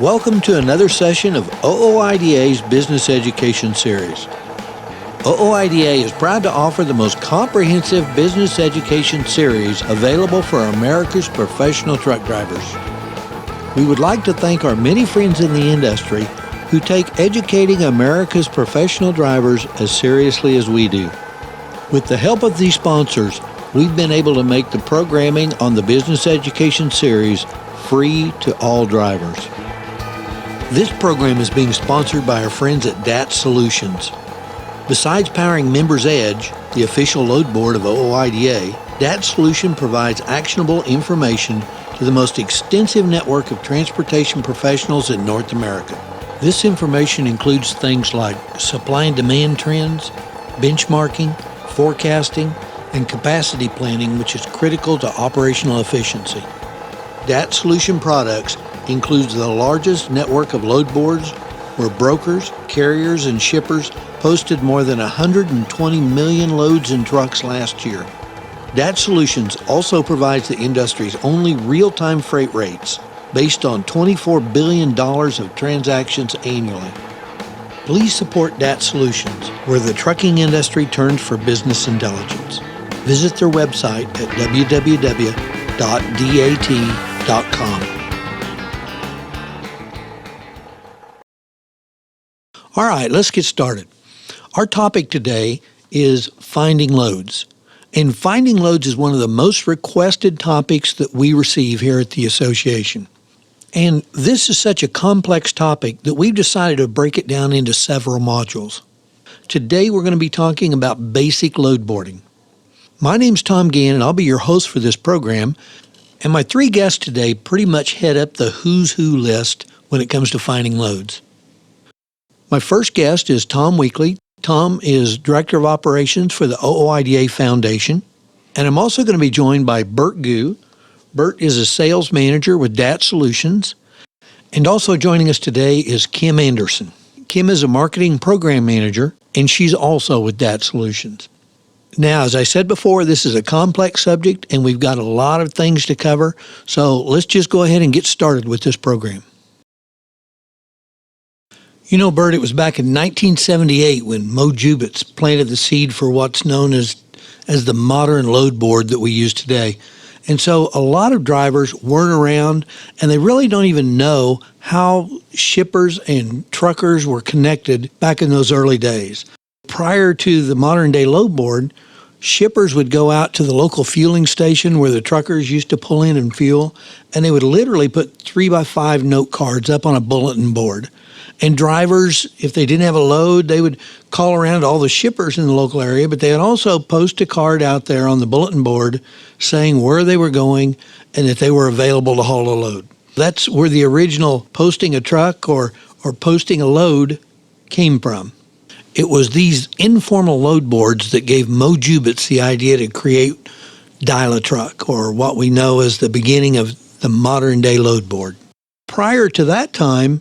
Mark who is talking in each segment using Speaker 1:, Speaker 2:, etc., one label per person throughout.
Speaker 1: Welcome to another session of OOIDA's Business Education Series. OOIDA is proud to offer the most comprehensive business education series available for America's professional truck drivers. We would like to thank our many friends in the industry who take educating America's professional drivers as seriously as we do. With the help of these sponsors, we've been able to make the programming on the Business Education Series free to all drivers. This program is being sponsored by our friends at DAT Solutions. Besides powering Members Edge, the official load board of OOIDA, DAT Solution provides actionable information to the most extensive network of transportation professionals in North America. This information includes things like supply and demand trends, benchmarking, forecasting, and capacity planning, which is critical to operational efficiency. DAT Solution products includes the largest network of load boards where brokers, carriers, and shippers posted more than 120 million loads in trucks last year. DAT Solutions also provides the industry's only real-time freight rates based on $24 billion of transactions annually. Please support DAT Solutions, where the trucking industry turns for business intelligence. Visit their website at www.dat.com. All right, let's get started. Our topic today is finding loads. And finding loads is one of the most requested topics that we receive here at the association. And this is such a complex topic that we've decided to break it down into several modules. Today we're going to be talking about basic load boarding. My name's Tom Gann, and I'll be your host for this program. And my three guests today pretty much head up the who's who list when it comes to finding loads. My first guest is Tom Weekly. Tom is Director of Operations for the OOIDA Foundation. And I'm also going to be joined by BIRT Gu. BIRT is a sales manager with DAT Solutions. And also joining us today is Kim Anderson. Kim is a marketing program manager, and she's also with DAT Solutions. Now, as I said before, this is a complex subject, and we've got a lot of things to cover. So let's just go ahead and get started with this program. You know, Bert, it was back in 1978 when Mo Jubitz planted the seed for what's known as the modern load board that we use today. And so a lot of drivers weren't around, and they really don't even know how shippers and truckers were connected back in those early days. Prior to the modern day load board, shippers would go out to the local fueling station where the truckers used to pull in and fuel, and they would literally put 3x5 note cards up on a bulletin board. And drivers, if they didn't have a load, they would call around to all the shippers in the local area, but they would also post a card out there on the bulletin board saying where they were going and that they were available to haul a load. That's where the original posting a truck or posting a load came from. It was these informal load boards that gave Mo Jubitz the idea to create Dial-A-Truck, or what we know as the beginning of the modern day load board. Prior to that time,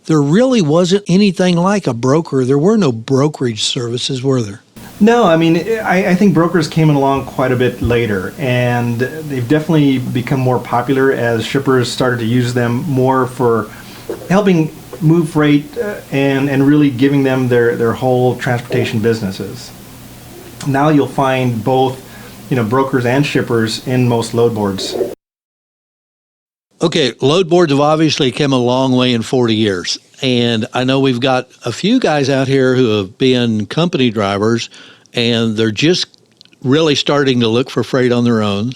Speaker 1: there really wasn't anything like a broker. There were no brokerage services, were there?
Speaker 2: No, I mean, I think brokers came along quite a bit later, and they've definitely become more popular as shippers started to use them more for helping move freight and really giving them their whole transportation businesses. Now you'll find both, brokers and shippers in most load boards.
Speaker 1: Okay, load boards have obviously come a long way in 40 years. And I know we've got a few guys out here who have been company drivers, and they're just really starting to look for freight on their own.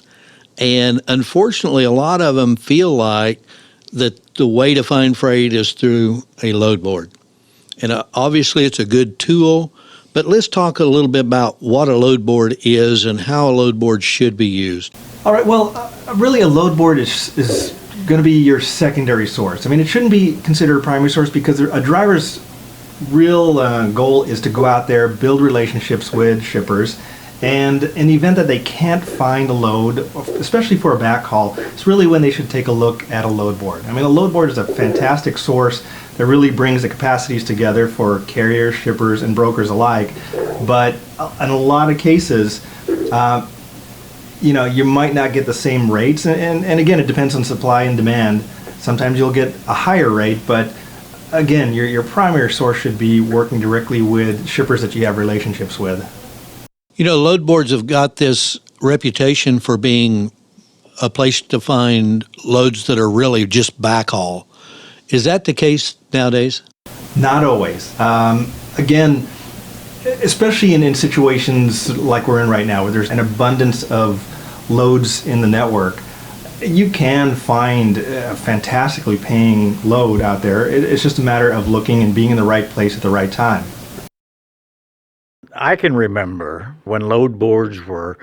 Speaker 1: And unfortunately, a lot of them feel like that the way to find freight is through a load board. And obviously, it's a good tool. But let's talk a little bit about what a load board is and how a load board should be used.
Speaker 2: All right, well, really a load board is going to be your secondary source. I mean, it shouldn't be considered a primary source because a driver's real goal is to go out there, build relationships with shippers, and in the event that they can't find a load, especially for a backhaul, it's really when they should take a look at a load board. I mean, a load board is a fantastic source that really brings the capacities together for carriers, shippers, and brokers alike. But in a lot of cases, you might not get the same rates, and again, it depends on supply and demand. Sometimes you'll get a higher rate, but again, your primary source should be working directly with shippers that you have relationships with.
Speaker 1: You know, load boards have got this reputation for being a place to find loads that are really just backhaul. Is that the case nowadays?
Speaker 2: Not always. Again, especially in situations like we're in right now, where there's an abundance of loads in the network, you can find a fantastically paying load out there. It's just a matter of looking and being in the right place at the right time.
Speaker 3: I can remember when load boards were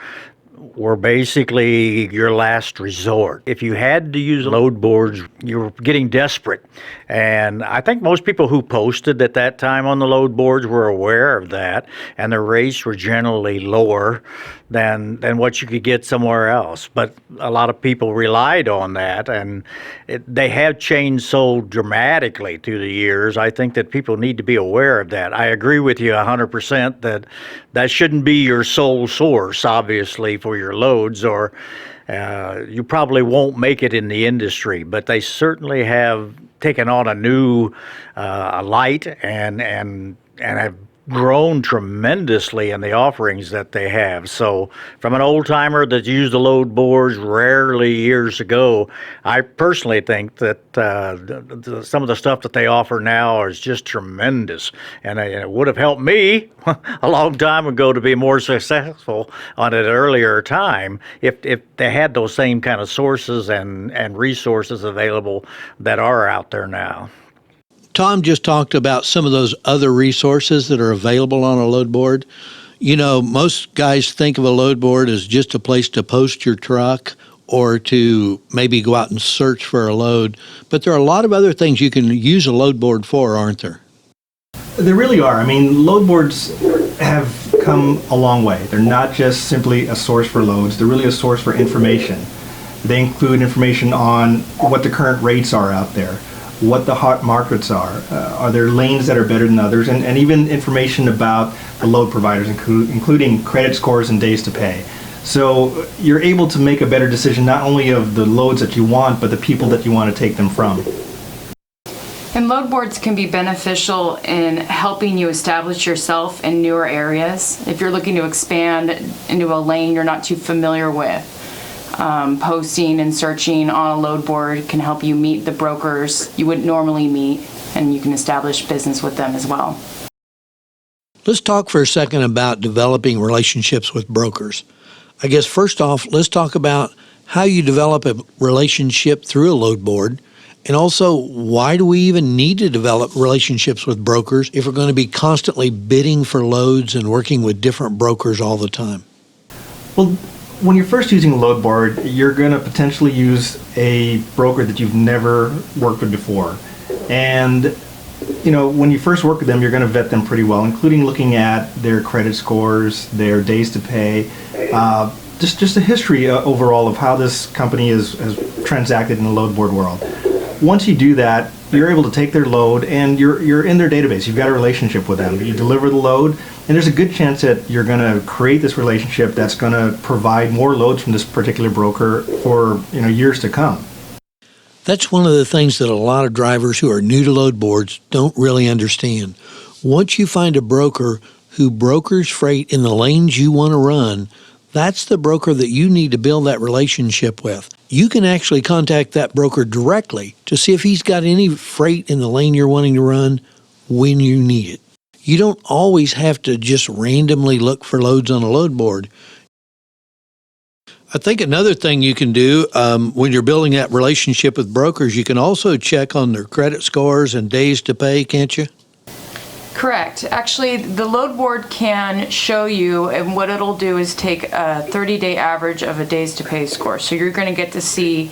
Speaker 3: basically your last resort. If you had to use load boards, you were getting desperate. And I think most people who posted at that time on the load boards were aware of that, and the rates were generally lower than what you could get somewhere else. But a lot of people relied on that, and they have changed so dramatically through the years. I think that people need to be aware of that. I agree with you 100% that shouldn't be your sole source, obviously, for your loads, or you probably won't make it in the industry. But they certainly have taken on a new light and have grown tremendously in the offerings that they have. So from an old timer that used the load boards rarely years ago, I personally think that some of the stuff that they offer now is just tremendous. And it would have helped me a long time ago to be more successful on an earlier time if they had those same kind of sources and resources available that are out there now.
Speaker 1: Tom just talked about some of those other resources that are available on a load board. You know, most guys think of a load board as just a place to post your truck or to maybe go out and search for a load. But there are a lot of other things you can use a load board for, aren't there?
Speaker 2: There really are. I mean, load boards have come a long way. They're not just simply a source for loads. They're really a source for information. They include information on what the current rates are out there, what the hot markets are there lanes that are better than others, and even information about the load providers, including credit scores and days to pay. So you're able to make a better decision not only of the loads that you want, but the people that you want to take them from.
Speaker 4: And load boards can be beneficial in helping you establish yourself in newer areas. If you're looking to expand into a lane you're not too familiar with, posting and searching on a load board can help you meet the brokers you wouldn't normally meet, and you can establish business with them as well.
Speaker 1: Let's talk for a second about developing relationships with brokers. I guess first off, let's talk about how you develop a relationship through a load board, and also why do we even need to develop relationships with brokers if we're going to be constantly bidding for loads and working with different brokers all the time?
Speaker 2: Well, when you're first using a load board, you're going to potentially use a broker that you've never worked with before. And, you know, when you first work with them, you're going to vet them pretty well, including looking at their credit scores, their days to pay, just a history overall of how this company has transacted in the load board world. Once you do that, you're able to take their load and you're in their database. You've got a relationship with them. You deliver the load, and there's a good chance that you're going to create this relationship that's going to provide more loads from this particular broker for years to come.
Speaker 1: That's one of the things that a lot of drivers who are new to load boards don't really understand. Once you find a broker who brokers freight in the lanes you want to run, that's the broker that you need to build that relationship with. You can actually contact that broker directly to see if he's got any freight in the lane you're wanting to run when you need it. You don't always have to just randomly look for loads on a load board. I think another thing you can do when you're building that relationship with brokers, you can also check on their credit scores and days to pay, can't you?
Speaker 4: Correct. Actually, the load board can show you, and what it'll do is take a 30-day average of a days to pay score. So you're going to get to see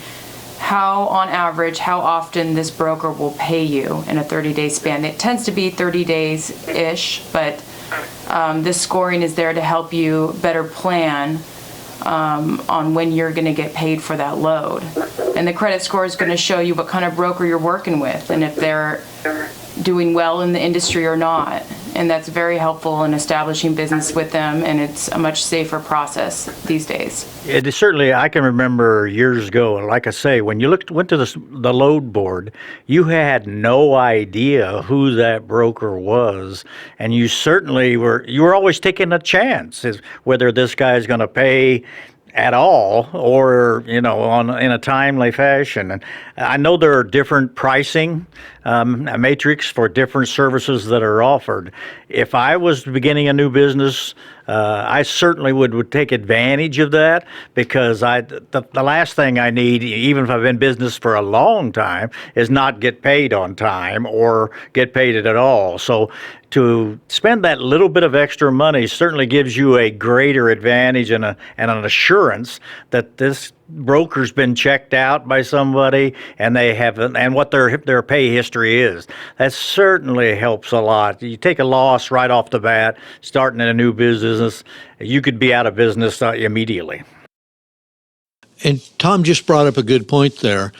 Speaker 4: how, on average, how often this broker will pay you in a 30-day span. It tends to be 30 days-ish, but this scoring is there to help you better plan on when you're going to get paid for that load. And the credit score is going to show you what kind of broker you're working with and if they're doing well in the industry or not. and that's very helpful in establishing business with them, and it's a much safer process these days.
Speaker 3: It is certainly, I can remember years ago, like I say, when you went to the load board, you had no idea who that broker was, and you certainly you were always taking a chance as whether this guy's going to pay at all, or in a timely fashion. And I know there are different pricing matrix for different services that are offered. If I was beginning a new business, I certainly would take advantage of that, because the last thing I need, even if I've been in business for a long time, is not get paid on time or get paid at all. So to spend that little bit of extra money certainly gives you a greater advantage and an assurance that this broker's been checked out by somebody and they have, and what their pay history is. That certainly helps a lot. You take a loss right off the bat, starting in a new business, you could be out of business immediately.
Speaker 1: And Tom just brought up a good point there.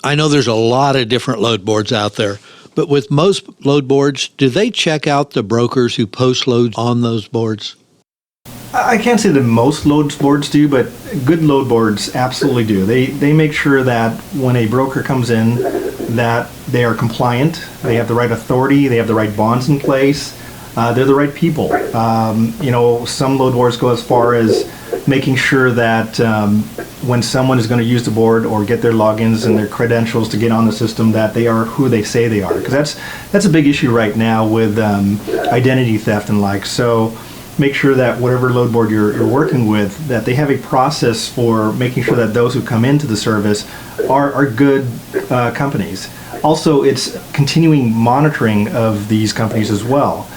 Speaker 1: I know there's a lot of different load boards out there, but with most load boards, do they check out the brokers who post loads on those boards?
Speaker 2: I can't say that most load boards do, but good load boards absolutely do. They make sure that when a broker comes in, that they are compliant, they have the right authority, they have the right bonds in place, they're the right people. Some load boards go as far as making sure that when someone is going to use the board or get their logins and their credentials to get on the system, that they are who they say they are. Because that's a big issue right now with identity theft and like. So make sure that whatever load board you're working with, that they have a process for making sure that those who come into the service are good companies. Also, it's continuing monitoring of these companies as well.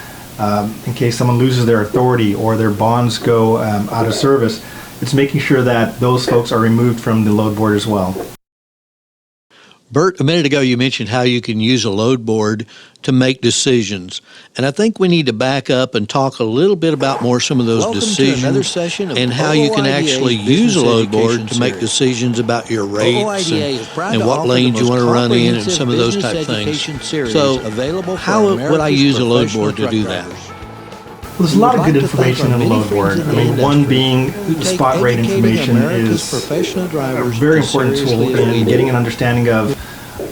Speaker 2: In case someone loses their authority or their bonds go out of service, it's making sure that those folks are removed from the load board as well.
Speaker 1: Bert, a minute ago you mentioned how you can use a load board to make decisions. And I think we need to back up and talk a little bit about some of those decisions
Speaker 5: to another session of
Speaker 1: and how you can
Speaker 5: OOIDA's
Speaker 1: actually
Speaker 5: Business
Speaker 1: use a load board
Speaker 5: Education
Speaker 1: to make
Speaker 5: Series.
Speaker 1: decisions about your rates
Speaker 5: OOIDA is proud
Speaker 1: and
Speaker 5: to
Speaker 1: what
Speaker 5: offer
Speaker 1: lanes
Speaker 5: the
Speaker 1: you want to
Speaker 5: most
Speaker 1: run in and
Speaker 5: comprehensive
Speaker 1: some of those
Speaker 5: business
Speaker 1: type of things.
Speaker 5: education series
Speaker 1: So
Speaker 5: available for
Speaker 1: how would I
Speaker 5: America's
Speaker 1: use a load
Speaker 5: professional
Speaker 1: board to
Speaker 5: truck
Speaker 1: do that?
Speaker 5: drivers.
Speaker 2: Well, there's a lot of good information in the load board. I mean, one being the spot rate information is a very important tool in getting an understanding of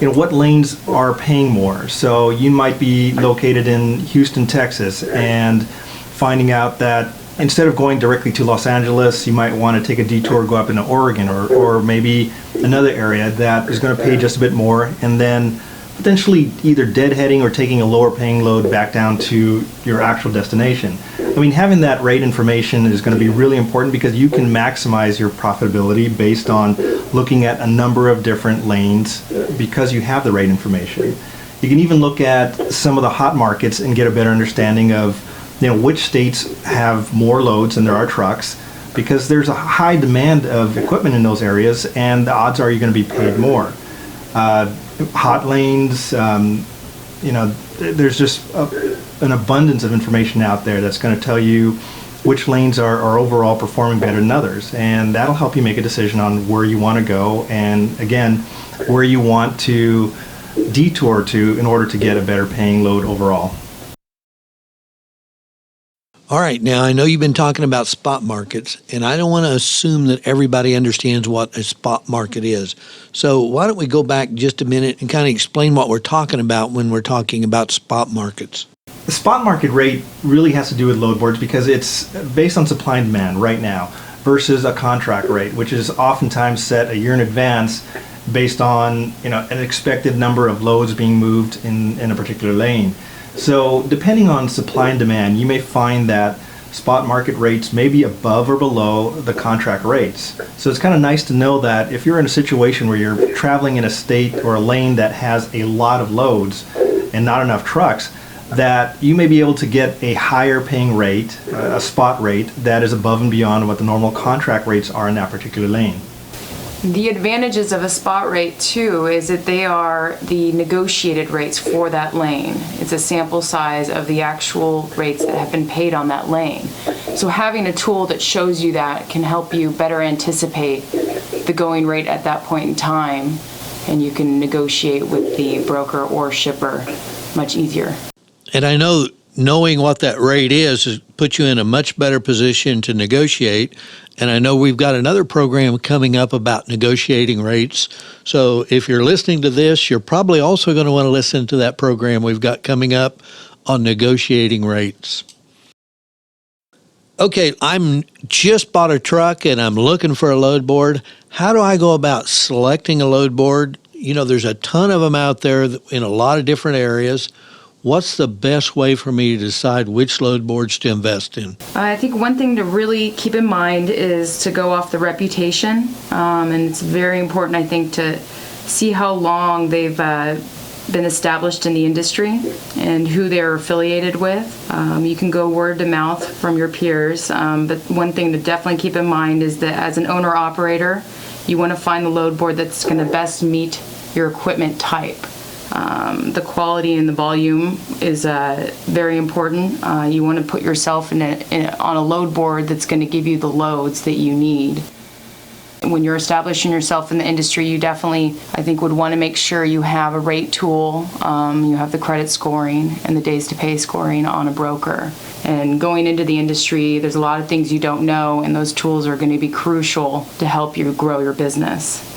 Speaker 2: what lanes are paying more. So you might be located in Houston, Texas, and finding out that instead of going directly to Los Angeles, you might want to take a detour, go up into Oregon or maybe another area that is going to pay just a bit more, and then potentially either deadheading or taking a lower paying load back down to your actual destination. I mean, having that rate information is going to be really important because you can maximize your profitability based on looking at a number of different lanes because you have the rate information. You can even look at some of the hot markets and get a better understanding of which states have more loads than there are trucks, because there's a high demand of equipment in those areas and the odds are you're going to be paid more. Hot lanes, there's just an abundance of information out there that's going to tell you which lanes are overall performing better than others, and that'll help you make a decision on where you want to go and, again, where you want to detour to in order to get a better paying load overall.
Speaker 1: All right, now I know you've been talking about spot markets, and I don't want to assume that everybody understands what a spot market is. So why don't we go back just a minute and kind of explain what we're talking about when we're talking about spot markets.
Speaker 2: The spot market rate really has to do with load boards because it's based on supply and demand right now versus a contract rate, which is oftentimes set a year in advance based on an expected number of loads being moved in a particular lane. So depending on supply and demand, you may find that spot market rates may be above or below the contract rates. So it's kind of nice to know that if you're in a situation where you're traveling in a state or a lane that has a lot of loads and not enough trucks, that you may be able to get a higher paying rate, a spot rate, that is above and beyond what the normal contract rates are in that particular lane.
Speaker 4: The advantages of a spot rate too is that they are the negotiated rates for that lane. It's a sample size of the actual rates that have been paid on that lane. So having a tool that shows you that can help you better anticipate the going rate at that point in time, and you can negotiate with the broker or shipper much easier.
Speaker 1: And I know knowing what that rate is puts you in a much better position to negotiate. And I know we've got another program coming up about negotiating rates. So if you're listening to this, you're probably also going to want to listen to that program we've got coming up on negotiating rates. Okay, I'm just bought a truck and I'm looking for a load board. How do I go about selecting a load board? You know, there's a ton of them out there in a lot of different areas. What's the best way for me to decide which load boards to invest in?
Speaker 4: I think one thing to really keep in mind is to go off the reputation, and it's very important, I think, to see how long they've been established in the industry and who they're affiliated with. You can go word to mouth from your peers, but one thing to definitely keep in mind is that as an owner-operator, you want to find the load board that's going to best meet your equipment type. The quality and the volume is very important. You want to put yourself on a load board that's going to give you the loads that you need. When you're establishing yourself in the industry, you definitely, I think, would want to make sure you have a rate tool, you have the credit scoring and the days to pay scoring on a broker. And going into the industry, there's a lot of things you don't know, and those tools are going to be crucial to help you grow your business.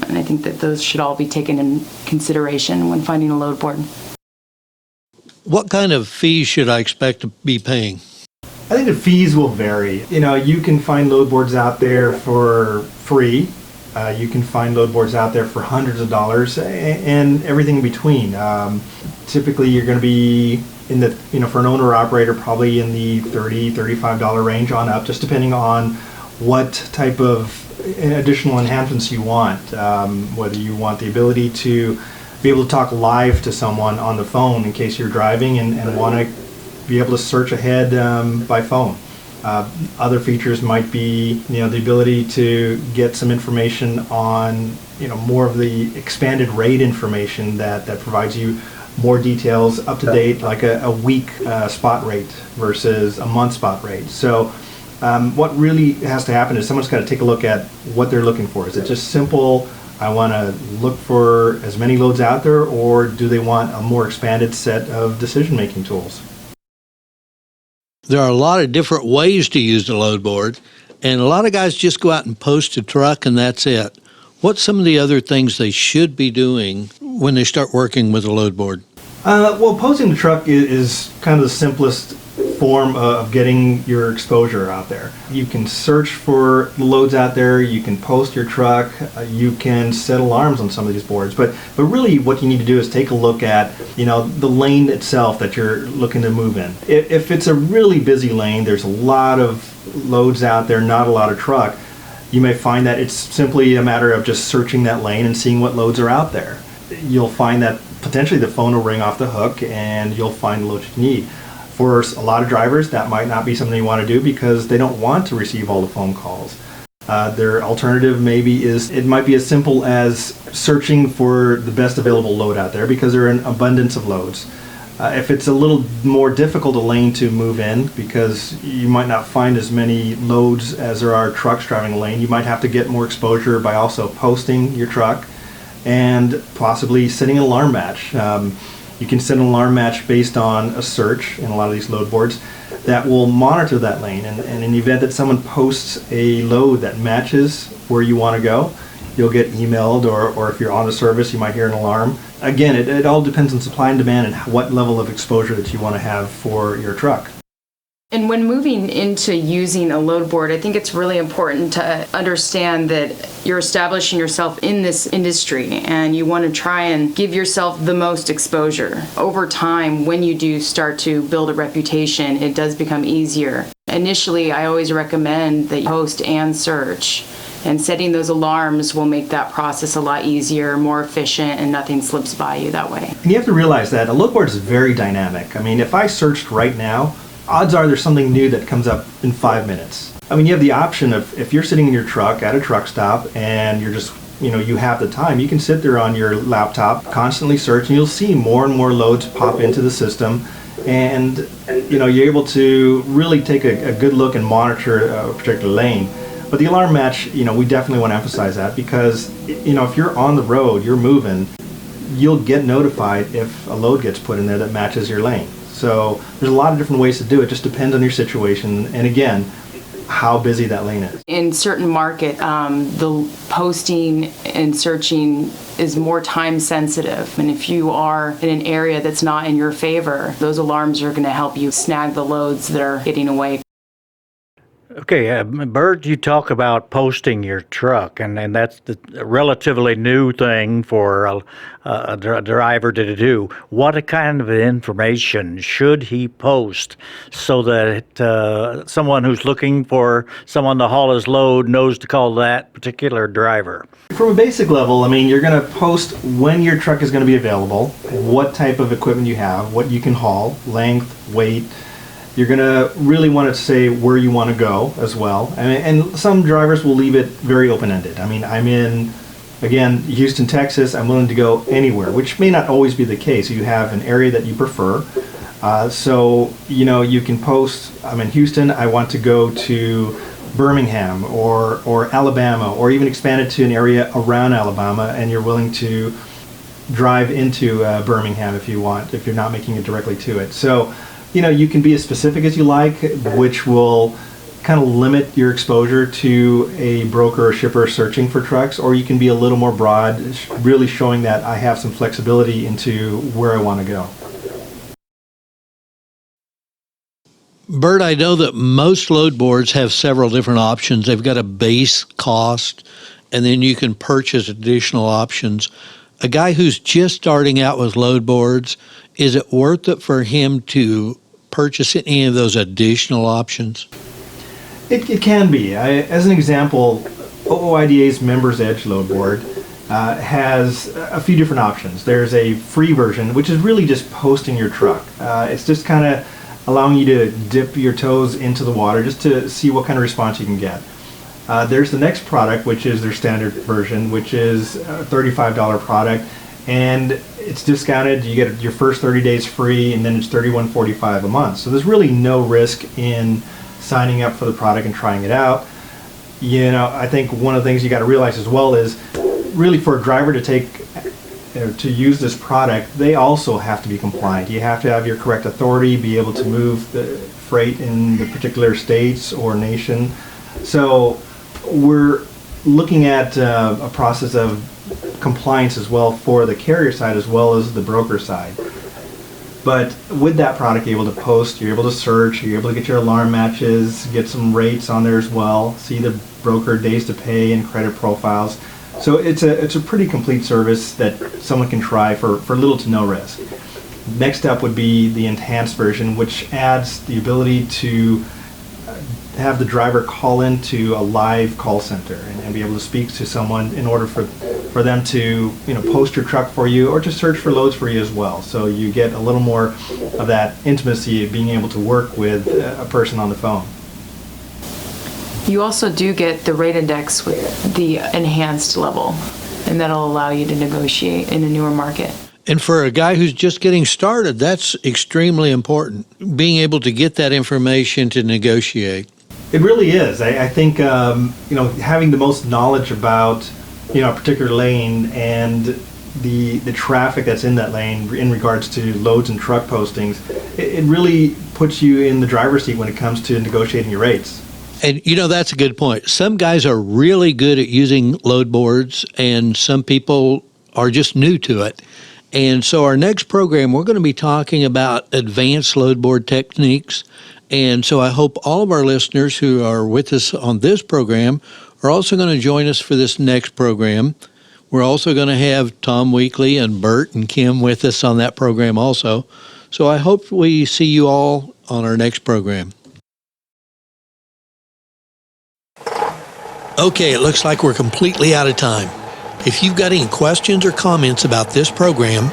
Speaker 4: And I think that those should all be taken in consideration when finding a load board.
Speaker 1: What kind of fees should I expect to be paying?
Speaker 2: I think the fees will vary. You know, you can find load boards out there for free. You can find load boards out there for hundreds of dollars and everything in between. Typically, you're going to be in the, you know, for an owner operator, probably in the $30, $35 range on up, just depending on what type of additional enhancements you want. Whether you want the ability to be able to talk live to someone on the phone in case you're driving and want to be able to search ahead by phone. Other features might be, you know, the ability to get some information on, you know, more of the expanded rate information that provides you more details up to date, like a week spot rate versus a month spot rate. So what really has to happen is someone's got to take a look at what they're looking for. Is it just simple, I want to look for as many loads out there, or do they want a more expanded set of decision-making tools?
Speaker 1: There are a lot of different ways to use the load board, and a lot of guys just go out and post a truck and that's it. What's some of the other things they should be doing when they start working with a load board?
Speaker 2: Well, posting the truck is kind of the simplest form of getting your exposure out there. You can search for loads out there, you can post your truck, you can set alarms on some of these boards, but really what you need to do is take a look at, you know, the lane itself that you're looking to move in. If it's a really busy lane, there's a lot of loads out there, not a lot of truck, you may find that it's simply a matter of just searching that lane and seeing what loads are out there. You'll find that potentially the phone will ring off the hook and you'll find the loads you need. For a lot of drivers, that might not be something you want to do because they don't want to receive all the phone calls. Their alternative maybe is, it might be as simple as searching for the best available load out there because there are an abundance of loads. If it's a little more difficult a lane to move in because you might not find as many loads as there are trucks driving a lane, you might have to get more exposure by also posting your truck and possibly setting an alarm match. You can set an alarm match based on a search in a lot of these load boards that will monitor that lane. And in the event that someone posts a load that matches where you want to go, you'll get emailed, or if you're on the service, you might hear an alarm. Again, it all depends on supply and demand and what level of exposure that you want to have for your truck.
Speaker 4: And when moving into using a load board, I think it's really important to understand that you're establishing yourself in this industry and you want to try and give yourself the most exposure. Over time, when you do start to build a reputation, it does become easier. Initially, I always recommend that you post and search, and setting those alarms will make that process a lot easier, more efficient, and nothing slips by you that way.
Speaker 2: And you have to realize that a load board is very dynamic. I mean, if I searched right now, odds are there's something new that comes up in 5 minutes. I mean, you have the option of, if you're sitting in your truck at a truck stop and you're just, you know, you have the time, you can sit there on your laptop, constantly search, and you'll see more and more loads pop into the system. And, you know, you're able to really take a good look and monitor a particular lane. But the alarm match, you know, we definitely want to emphasize that because, you know, if you're on the road, you're moving, you'll get notified if a load gets put in there that matches your lane. So there's a lot of different ways to do it. Just depends on your situation, and again, how busy that lane is.
Speaker 4: In certain market, the posting and searching is more time sensitive. And if you are in an area that's not in your favor, those alarms are going to help you snag the loads that are getting away.
Speaker 3: Okay, Bert, you talk about posting your truck, and that's a relatively new thing for a driver to do. What kind of information should he post so that someone who's looking for someone to haul his load knows to call that particular driver?
Speaker 2: From a basic level, I mean, you're going to post when your truck is going to be available, what type of equipment you have, what you can haul, length, weight. You're going to really want to say where you want to go as well. And some drivers will leave it very open-ended. I mean, I'm in, again, Houston, Texas. I'm willing to go anywhere, which may not always be the case. You have an area that you prefer. So, you know, you can post, I'm in Houston, I want to go to Birmingham or Alabama, or even expand it to an area around Alabama, and you're willing to drive into Birmingham if you want, if you're not making it directly to it. So, you know, you can be as specific as you like, which will kind of limit your exposure to a broker or shipper searching for trucks, or you can be a little more broad, really showing that I have some flexibility into where I want to go.
Speaker 1: Bert, I know that most load boards have several different options. They've got a base cost, and then you can purchase additional options. A guy who's just starting out with load boards, is it worth it for him to purchase any of those additional options?
Speaker 2: It can be. As an example, OOIDA's Members Edge load board has a few different options. There's a free version, which is really just posting your truck. It's just kind of allowing you to dip your toes into the water just to see what kind of response you can get. There's the next product, which is their standard version, which is a $35 product, and it's discounted. You get your first 30 days free, and then it's $31.45 a month. So there's really no risk in signing up for the product and trying it out. You know, I think one of the things you got to realize as well is really for a driver to to use this product, they also have to be compliant. You have to have your correct authority, be able to move the freight in the particular states or nation. So we're looking at a process of compliance as well for the carrier side as well as the broker side. But with that product, you're able to post, you're able to search, you're able to get your alarm matches, get some rates on there as well, see the broker days to pay and credit profiles. So it's a pretty complete service that someone can try for little to no risk. Next up would be the enhanced version, which adds the ability to have the driver call into a live call center and be able to speak to someone in order for them to, you know, post your truck for you or to search for loads for you as well. So you get a little more of that intimacy of being able to work with a person on the phone.
Speaker 4: You also do get the rate index with the enhanced level, and that'll allow you to negotiate in a newer market.
Speaker 1: And for a guy who's just getting started, that's extremely important, being able to get that information to negotiate.
Speaker 2: It really is. I think, you know, having the most knowledge about, you know, a particular lane and the traffic that's in that lane in regards to loads and truck postings, it really puts you in the driver's seat when it comes to negotiating your rates.
Speaker 1: And, you know, that's a good point. Some guys are really good at using load boards, and some people are just new to it. And so our next program, we're going to be talking about advanced load board techniques. And so I hope all of our listeners who are with us on this program are also going to join us for this next program. We're also going to have Tom Weekly and Bert and Kim with us on that program also. So I hope we see you all on our next program. Okay, it looks like we're completely out of time. If you've got any questions or comments about this program,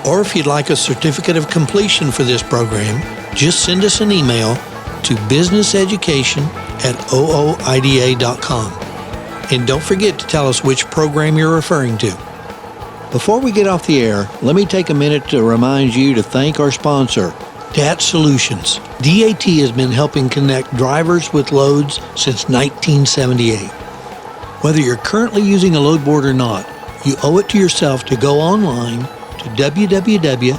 Speaker 1: or if you'd like a certificate of completion for this program, just send us an email to businesseducation@ooida.com. And don't forget to tell us which program you're referring to. Before we get off the air, let me take a minute to remind you to thank our sponsor, DAT Solutions. DAT has been helping connect drivers with loads since 1978. Whether you're currently using a load board or not, You owe it to yourself to go online to www.dat.com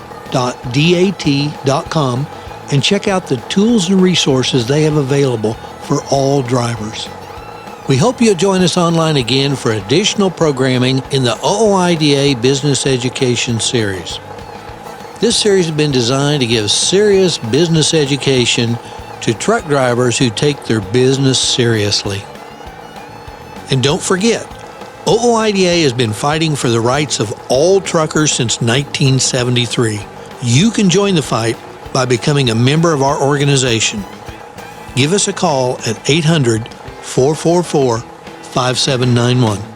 Speaker 1: and check out the tools and resources they have available for all drivers. We hope you'll join us online again for additional programming in the OOIDA Business Education Series. This series has been designed to give serious business education to truck drivers who take their business seriously. And don't forget, OOIDA has been fighting for the rights of all truckers since 1973. You can join the fight by becoming a member of our organization. Give us a call at 800-444-5791.